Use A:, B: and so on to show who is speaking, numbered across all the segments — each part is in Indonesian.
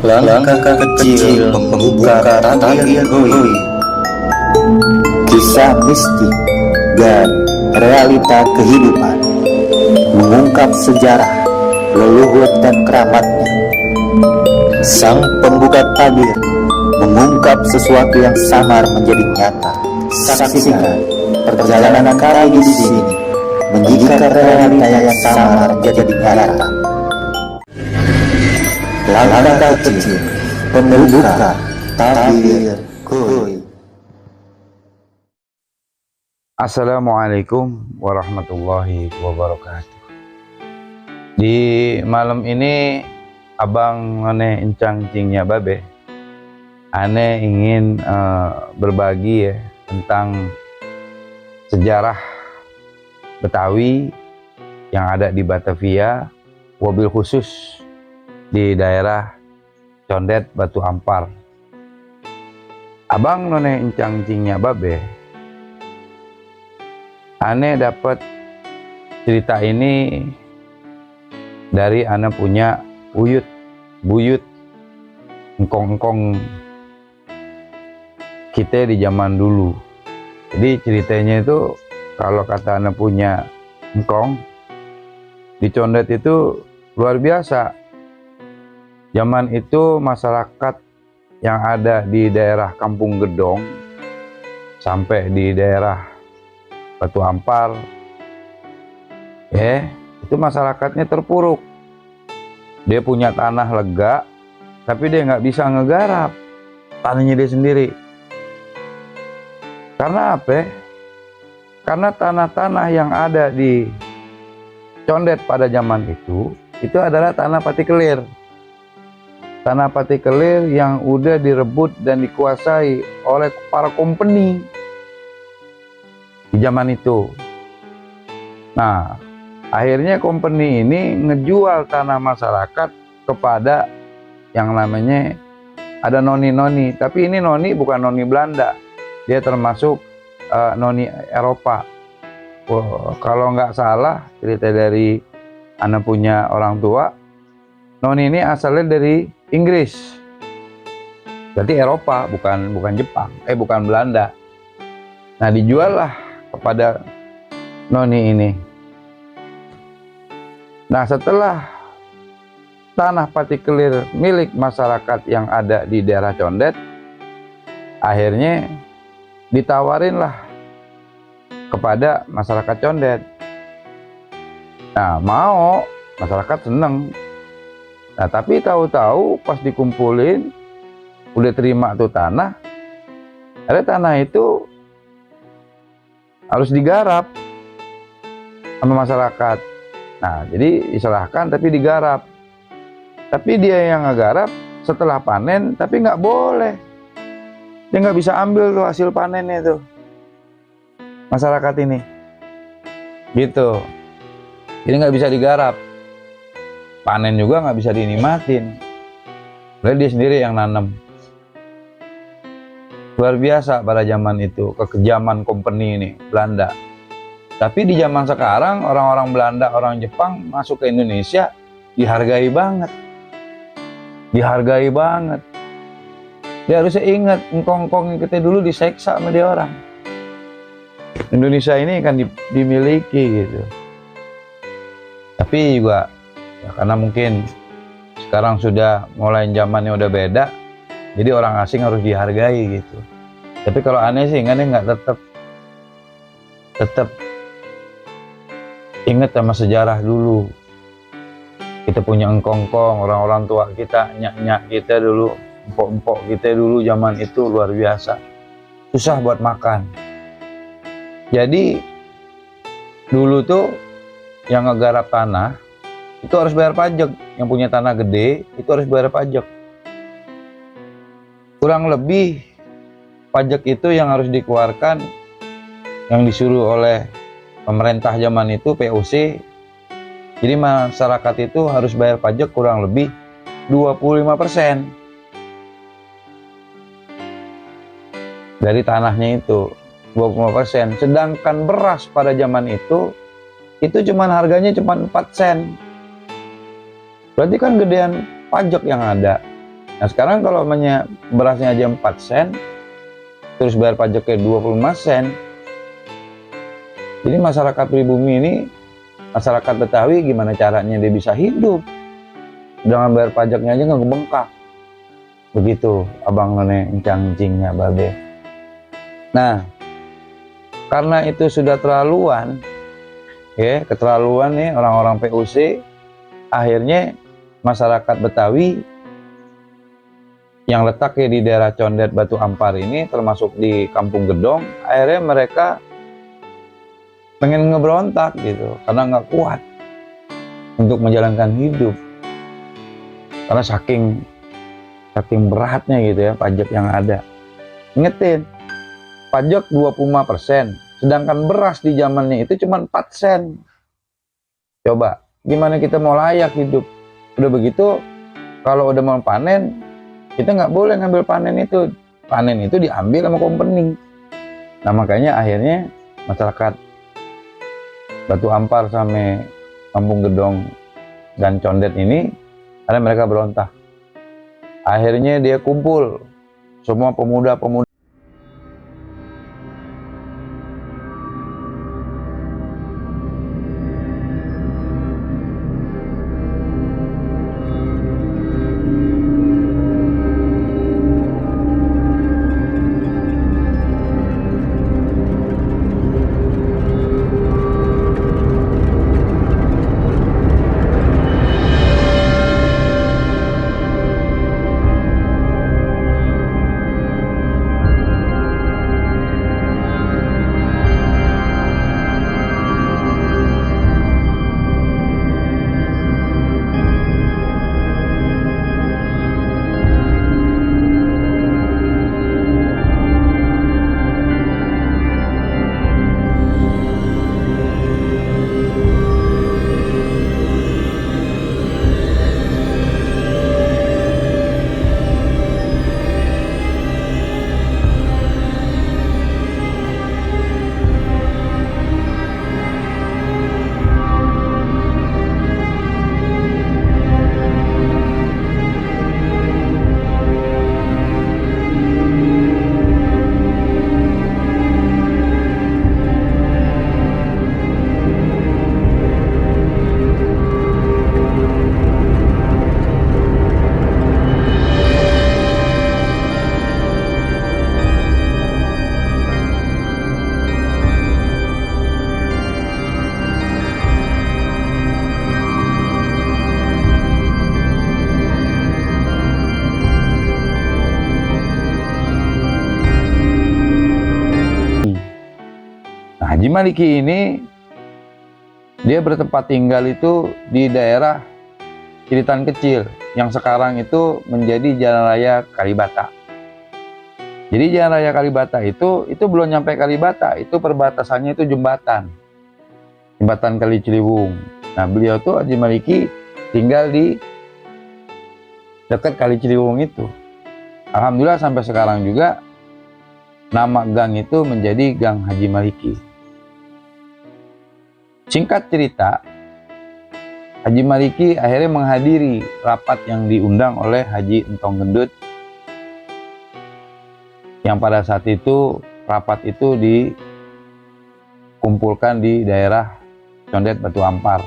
A: Langkah kecil membuka tabir goib. Kisah mistik dan realita kehidupan, mengungkap sejarah, leluhur dan keramatnya. Sang pembuka tabir mengungkap sesuatu yang samar menjadi nyata. Saksikan perjalanan kami di sini, menjadikan realita yang samar menjadi nyata. Langkah kecil pembuka tabir goib.
B: Assalamualaikum warahmatullahi wabarakatuh. Di malam ini abang ane encang cingnya babe, ane ingin berbagi ya tentang sejarah Betawi yang ada di Batavia, wabil khusus di daerah Condet Batu Ampar. Abang none encang cingnya babe, ane dapat cerita ini dari ane punya buyut engkong-engkong kita di zaman dulu. Jadi ceritanya itu kalau kata ane punya engkong di Condet itu luar biasa. Zaman itu masyarakat yang ada di daerah Kampung Gedong sampai di daerah Batu Ampar, itu masyarakatnya terpuruk. Dia punya tanah lega, tapi dia nggak bisa ngegarap tanahnya dia sendiri. Karena apa? Karena tanah-tanah yang ada di Condet pada zaman itu adalah tanah partikelir. Tanah partikelir yang udah direbut dan dikuasai oleh para company di zaman itu. Nah, akhirnya company ini ngejual tanah masyarakat kepada yang namanya ada noni-noni. Tapi ini noni bukan noni Belanda, dia termasuk noni Eropa. Kalau nggak salah cerita dari anak punya orang tua, noni ini asalnya dari Inggris, berarti Eropa, bukan Jepang, bukan Belanda. Nah, dijual lah kepada noni ini. Nah, setelah tanah partikelir milik masyarakat yang ada di daerah Condet, akhirnya ditawarinlah kepada masyarakat Condet. Nah, mau, masyarakat seneng. Nah, tapi tahu-tahu pas dikumpulin, udah terima tuh tanah, ada tanah itu harus digarap sama masyarakat. Nah, jadi diserahkan tapi digarap. Tapi dia yang ngegarap setelah panen, tapi nggak boleh. Dia nggak bisa ambil tuh hasil panennya tuh. Masyarakat ini. Gitu. Jadi nggak bisa digarap. Panen juga nggak bisa dinikmatin. Berarti dia sendiri yang nanam. Luar biasa pada zaman itu, kekejaman company ini, Belanda. Tapi di zaman sekarang, orang-orang Belanda, orang Jepang masuk ke Indonesia, dihargai banget. Dihargai banget. Dia harusnya ingat, engkong-engkong kita dulu diseksa sama dia orang. Indonesia ini kan dimiliki gitu. Tapi juga, ya karena mungkin sekarang sudah mulai zamannya udah beda, jadi orang asing harus dihargai gitu. Tapi kalau aneh sih, aneh nggak tetap ingat sama sejarah dulu. Kita punya engkong-engkong, orang-orang tua kita, nyak-nyak kita dulu, empok-empok kita dulu zaman itu luar biasa. Susah buat makan. Jadi dulu tuh yang ngegarap tanah itu harus bayar pajak. Yang punya tanah gede itu harus bayar pajak. Kurang lebih pajak itu yang harus dikeluarkan, yang disuruh oleh pemerintah zaman itu, POC. Jadi masyarakat itu harus bayar pajak kurang lebih 25% dari tanahnya itu, 25%. Sedangkan beras pada zaman itu cuman harganya cuma 4 sen. Berarti kan gedean pajak yang ada. Nah sekarang kalau berasnya aja 4 sen, terus bayar pajaknya 25 sen, jadi masyarakat pribumi ini, masyarakat Betawi gimana caranya dia bisa hidup dengan bayar pajaknya aja nggak ngebengkak. Begitu abang none encang-encingnya babe. Nah karena itu sudah terlaluan, ya keterlaluan nih orang-orang PUC, akhirnya masyarakat Betawi yang letaknya di daerah Condet Batu Ampar ini, termasuk di Kampung Gedong, akhirnya mereka pengen ngeberontak gitu, karena nggak kuat untuk menjalankan hidup, karena saking beratnya gitu ya pajak yang ada. Ingetin, pajak 25%, sedangkan beras di zamannya itu cuma 4 sen. Coba gimana kita mau layak hidup? Udah begitu, kalau udah mau panen, kita nggak boleh ngambil panen itu diambil sama company. Nah makanya akhirnya masyarakat Batu Ampar sama Kampung Gedong dan Condet ini, karena mereka berontak, akhirnya dia kumpul semua pemuda-pemuda. Haji Maliki ini dia bertempat tinggal itu di daerah Cilitan Kecil yang sekarang itu menjadi Jalan Raya Kalibata. Jadi Jalan Raya Kalibata itu belum nyampe Kalibata, itu perbatasannya itu jembatan Kali Ciliwung. Nah beliau tuh Haji Maliki tinggal di dekat Kali Ciliwung itu. Alhamdulillah sampai sekarang juga nama gang itu menjadi Gang Haji Maliki. Singkat cerita, Haji Maliki akhirnya menghadiri rapat yang diundang oleh Haji Entong Gendut, yang pada saat itu rapat itu dikumpulkan di daerah Condet Batu Ampar,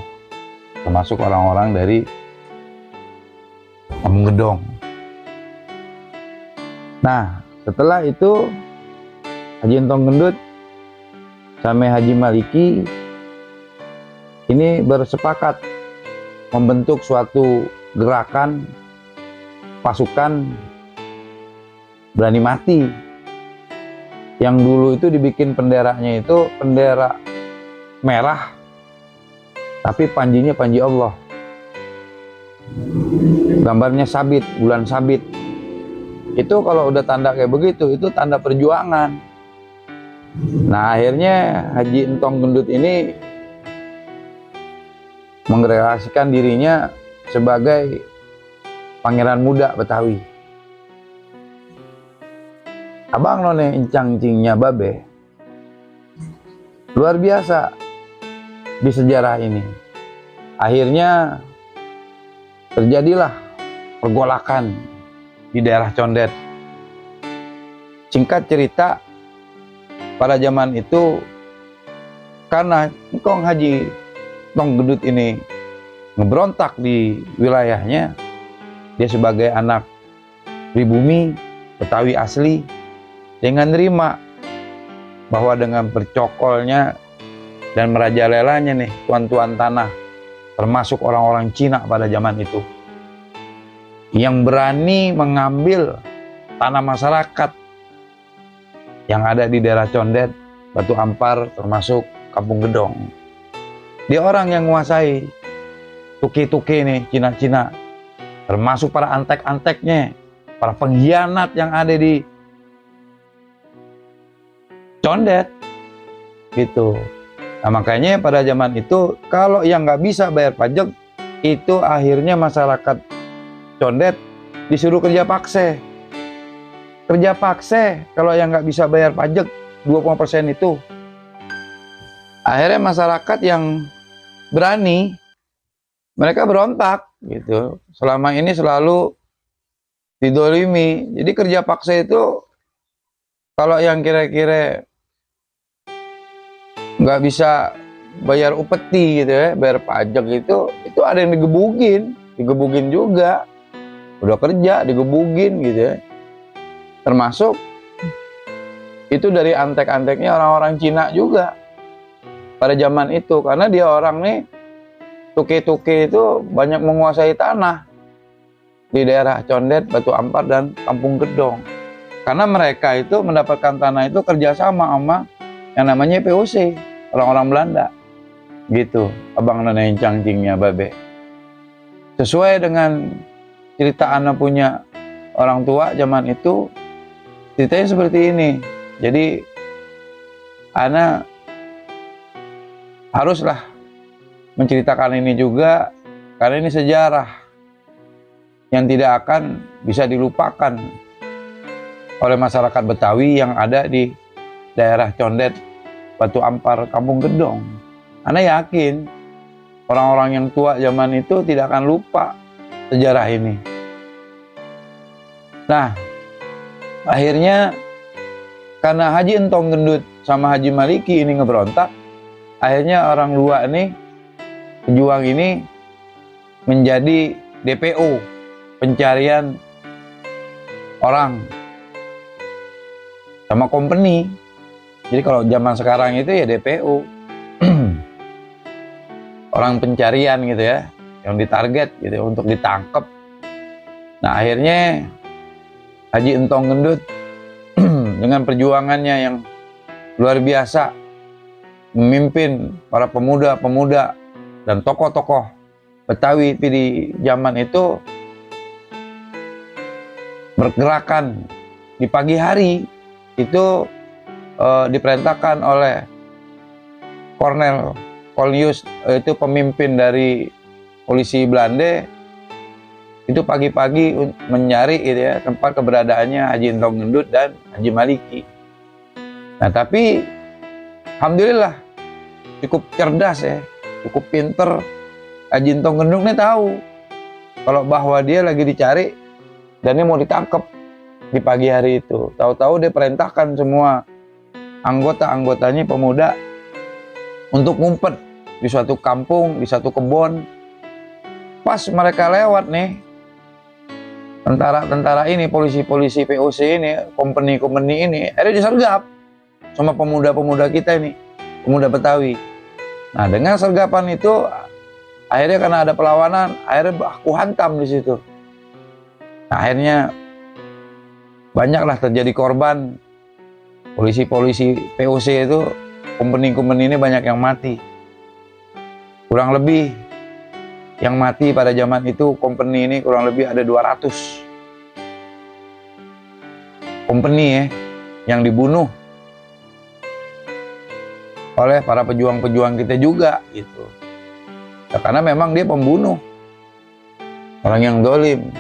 B: termasuk orang-orang dari Kampung Gedong. Nah setelah itu Haji Entong Gendut sama Haji Maliki ini bersepakat membentuk suatu gerakan pasukan berani mati, yang dulu itu dibikin benderanya itu bendera merah tapi panjinya panji Allah, gambarnya sabit, bulan sabit. Itu kalau udah tanda kayak begitu itu tanda perjuangan. Nah akhirnya Haji Entong Gendut ini mengrealisasikan dirinya sebagai pangeran muda Betawi. Abang none encang-encingnya babe, luar biasa di sejarah ini. Akhirnya terjadilah pergolakan di daerah Condet. Singkat cerita, pada zaman itu karena Engkong Haji Tong Gendut ini ngeberontak di wilayahnya, dia sebagai anak pribumi Betawi asli, dia nggak nerima bahwa dengan bercokolnya dan merajalelanya nih tuan-tuan tanah, termasuk orang-orang Cina pada zaman itu, yang berani mengambil tanah masyarakat yang ada di daerah Condet, Batu Ampar, termasuk Kampung Gedong. Dia orang yang menguasai tuki-tuki nih, Cina-Cina, termasuk para antek-anteknya, para pengkhianat yang ada di Condet, gitu. Nah, makanya pada zaman itu, kalau yang nggak bisa bayar pajak, itu akhirnya masyarakat Condet disuruh kerja paksa. Kerja paksa kalau yang nggak bisa bayar pajak 20% itu. Akhirnya masyarakat yang berani, mereka berontak gitu. Selama ini selalu didolimi. Jadi kerja paksa itu kalau yang kira-kira nggak bisa bayar upeti gitu ya, bayar pajak itu ada yang digebukin juga. Udah kerja digebukin gitu ya. Termasuk itu dari antek-anteknya orang-orang Cina juga pada zaman itu, karena dia orang nih tuki-tuki itu banyak menguasai tanah di daerah Condet, Batu Ampar, dan Kampung Gedong. Karena mereka itu mendapatkan tanah itu kerjasama sama yang namanya POC, orang-orang Belanda gitu. Abang nanya cangcingnya babe, sesuai dengan cerita anak punya orang tua zaman itu. Ceritanya seperti ini. Jadi Ana haruslah menceritakan ini juga, karena ini sejarah yang tidak akan bisa dilupakan oleh masyarakat Betawi yang ada di daerah Condet, Batu Ampar, Kampung Gedong. Ana yakin orang-orang yang tua zaman itu tidak akan lupa sejarah ini. Nah, akhirnya karena Haji Entong Gendut sama Haji Maliki ini ngeberontak, akhirnya orang luar ini, pejuang ini, menjadi DPO, pencarian orang sama company. Jadi kalau zaman sekarang itu ya DPO, orang pencarian gitu ya, yang ditarget gitu untuk ditangkap. Nah, akhirnya Haji Entong Gendut dengan perjuangannya yang luar biasa, memimpin para pemuda-pemuda dan tokoh-tokoh Betawi di zaman itu bergerakan di pagi hari. Itu diperintahkan oleh Kolonel Kolius, itu pemimpin dari polisi Belanda. Itu pagi-pagi mencari gitu ya, tempat keberadaannya Haji Entong Gendut dan Haji Maliki. Nah, tapi alhamdulillah cukup cerdas ya, cukup pinter. Haji Entong Gendut ini tahu kalau bahwa dia lagi dicari dan dia mau ditangkap di pagi hari itu. Tahu-tahu dia perintahkan semua anggota-anggotanya pemuda untuk ngumpet di suatu kampung, di satu kebun. Pas mereka lewat nih, tentara-tentara ini, polisi-polisi POC ini, company-company ini, akhirnya disergap sama pemuda-pemuda kita ini, pemuda Betawi. Nah, dengan sergapan itu, akhirnya karena ada perlawanan, akhirnya baku hantam di situ. Nah, akhirnya banyaklah terjadi korban. Polisi-polisi POC itu, company-company ini banyak yang mati. Kurang lebih yang mati pada zaman itu, company ini kurang lebih ada 200 company ya, yang dibunuh oleh para pejuang-pejuang kita juga gitu. Ya, karena memang dia pembunuh, orang yang zalim,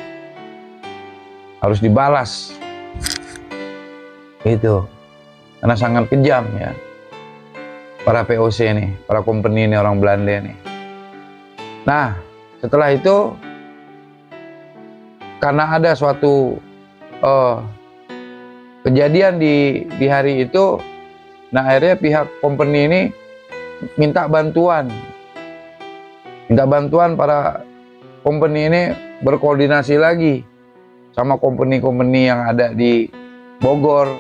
B: harus dibalas gitu, karena sangat kejam ya para POC ini, para company ini, orang Belanda ini. Nah, setelah itu, karena ada suatu kejadian di hari itu. Nah, akhirnya pihak company ini minta bantuan para company ini berkoordinasi lagi sama company-company yang ada di Bogor,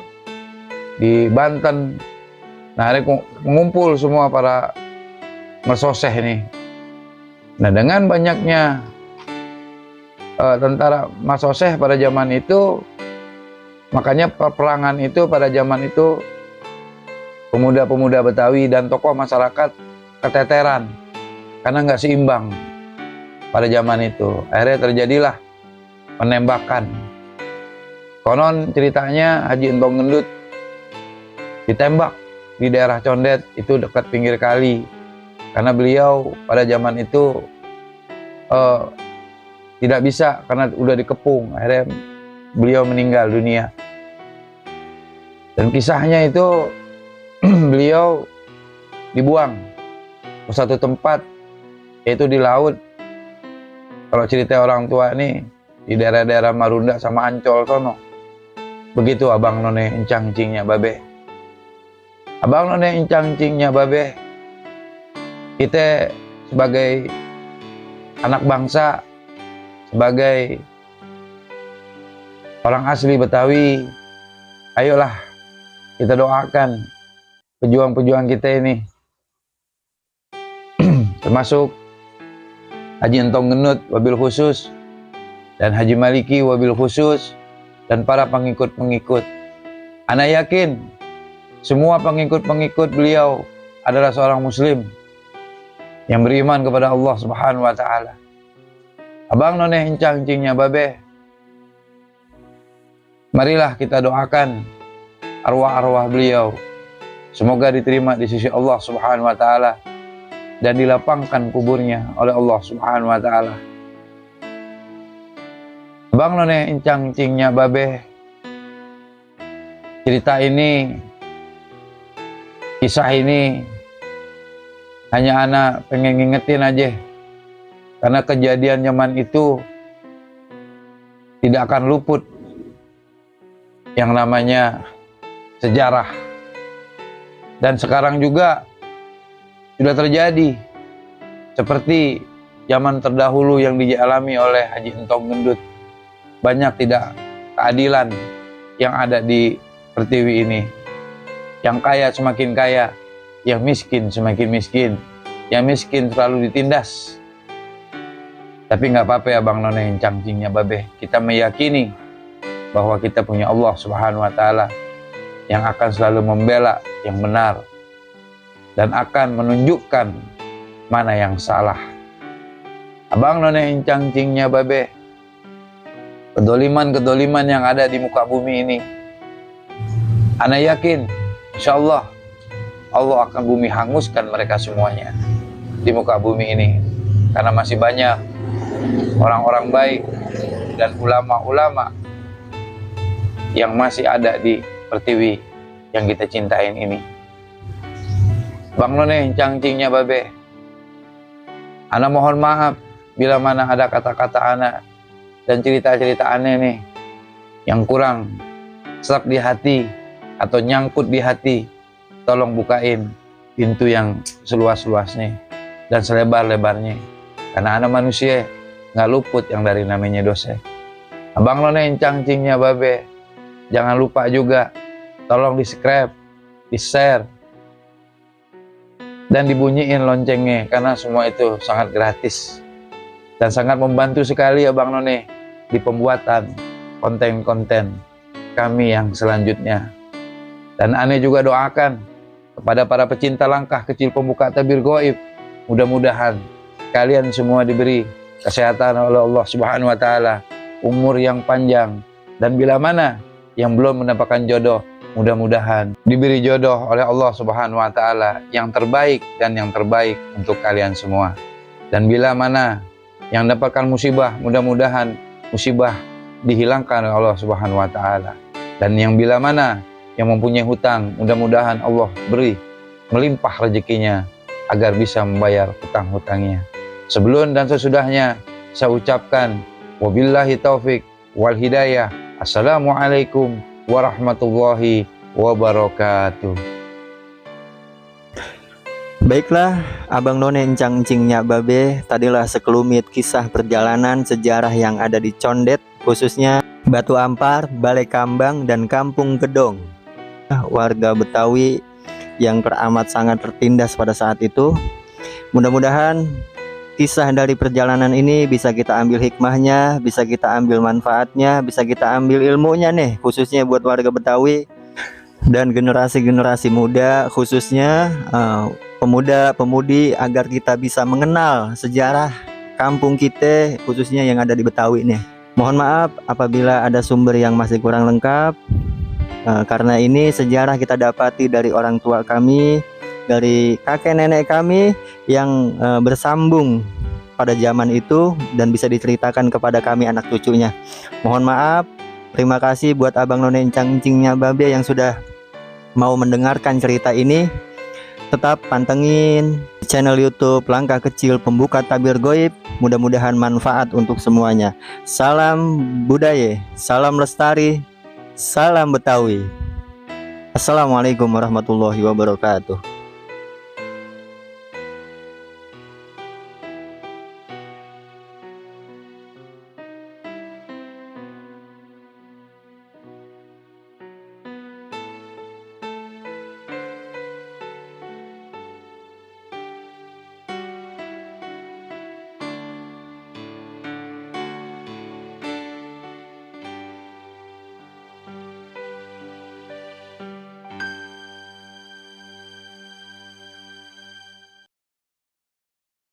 B: di Banten. Nah, akhirnya mengumpul semua para mersoseh ini. Nah, dengan banyaknya tentara masoseh pada zaman itu, makanya peperangan itu pada zaman itu pemuda-pemuda Betawi dan tokoh masyarakat keteteran karena nggak seimbang pada zaman itu. Akhirnya terjadilah penembakan. Konon ceritanya Haji Entong Gendut ditembak di daerah Condet, itu dekat pinggir kali, karena beliau pada zaman itu tidak bisa karena udah dikepung. Akhirnya beliau meninggal dunia. Dan kisahnya itu beliau dibuang ke satu tempat, yaitu di laut. Kalau cerita orang tua ini di daerah-daerah Marunda sama Ancol sono. Begitu abang none encang cingnya babe. Abang none encang cingnya babe, kita sebagai anak bangsa, sebagai orang asli Betawi, ayolah kita doakan pejuang-pejuang kita ini, termasuk Haji Entong Gendut wabil khusus, dan Haji Maliki wabil khusus, dan para pengikut-pengikut. Ana yakin semua pengikut-pengikut beliau adalah seorang muslim yang beriman kepada Allah Subhanahu wa taala. Abang none encang cingnya babe, marilah kita doakan arwah-arwah beliau, semoga diterima di sisi Allah Subhanahu wa taala dan dilapangkan kuburnya oleh Allah Subhanahu wa taala. Bang none encang cingnya babe, cerita ini, kisah ini hanya anak pengen ngingetin aja, karena kejadian zaman itu tidak akan luput yang namanya sejarah. Dan sekarang juga sudah terjadi seperti zaman terdahulu yang dialami oleh Haji Entong Gendut. Banyak tidak keadilan yang ada di Pertiwi ini. Yang kaya semakin kaya, yang miskin semakin miskin. Yang miskin selalu ditindas. Tapi nggak apa-apa ya Bang None encang cingnya babe. Kita meyakini bahwa kita punya Allah Subhanahu wa taala yang akan selalu membela yang benar dan akan menunjukkan mana yang salah. Abang None encang cingnya babe, kedoliman-kedoliman yang ada di muka bumi ini, ana yakin insyaallah Allah akan bumi hanguskan mereka semuanya di muka bumi ini, karena masih banyak orang-orang baik dan ulama-ulama yang masih ada di Pertiwi yang kita cintain ini. Bang None encang cingnya babe, ana mohon maaf bila mana ada kata-kata ana dan cerita-cerita aneh nih yang kurang serak di hati atau nyangkut di hati, tolong bukain pintu yang seluas-luasnya dan selebar-lebarnya, karena anak manusia nggak luput yang dari namanya dosa. Abang None encang cingnya babe, jangan lupa juga tolong di subscribe, di share, dan dibunyiin loncengnya, karena semua itu sangat gratis dan sangat membantu sekali Abang None di pembuatan konten-konten kami yang selanjutnya. Dan aneh juga doakan kepada para pecinta langkah kecil pembuka tabir gaib, mudah-mudahan kalian semua diberi kesehatan oleh Allah Subhanahu wa taala, umur yang panjang, dan bila mana yang belum mendapatkan jodoh, mudah-mudahan diberi jodoh oleh Allah Subhanahu wa taala yang terbaik dan yang terbaik untuk kalian semua. Dan bila mana yang mendapatkan musibah, mudah-mudahan musibah dihilangkan oleh Allah Subhanahu wa taala. Dan yang bila mana yang mempunyai hutang, mudah-mudahan Allah beri melimpah rezekinya agar bisa membayar hutang-hutangnya. Sebelum dan sesudahnya saya ucapkan wabillahi taufik wal hidayah. Assalamualaikum warahmatullahi wabarakatuh.
C: Baiklah, Abang None Encang Encingnya Babe, tadilah sekelumit kisah perjalanan sejarah yang ada di Condet, khususnya Batu Ampar, Balai Kambang, dan Kampung Gedong. Warga Betawi yang teramat sangat tertindas pada saat itu. Mudah-mudahan kisah dari perjalanan ini bisa kita ambil hikmahnya, bisa kita ambil manfaatnya, bisa kita ambil ilmunya nih, khususnya buat warga Betawi dan generasi-generasi muda, khususnya pemuda-pemudi, agar kita bisa mengenal sejarah kampung kita, khususnya yang ada di Betawi nih. Mohon maaf apabila ada sumber yang masih kurang lengkap, karena ini sejarah kita dapati dari orang tua kami, dari kakek nenek kami yang bersambung pada zaman itu dan bisa diceritakan kepada kami anak cucunya. Mohon maaf, terima kasih buat Abang None Encang Encingnya Babe yang sudah mau mendengarkan cerita ini. Tetap pantengin channel YouTube Langkah Kecil Pembuka Tabir Goib. Mudah-mudahan manfaat untuk semuanya. Salam budaya, salam lestari, salam Betawi. Assalamualaikum warahmatullahi wabarakatuh.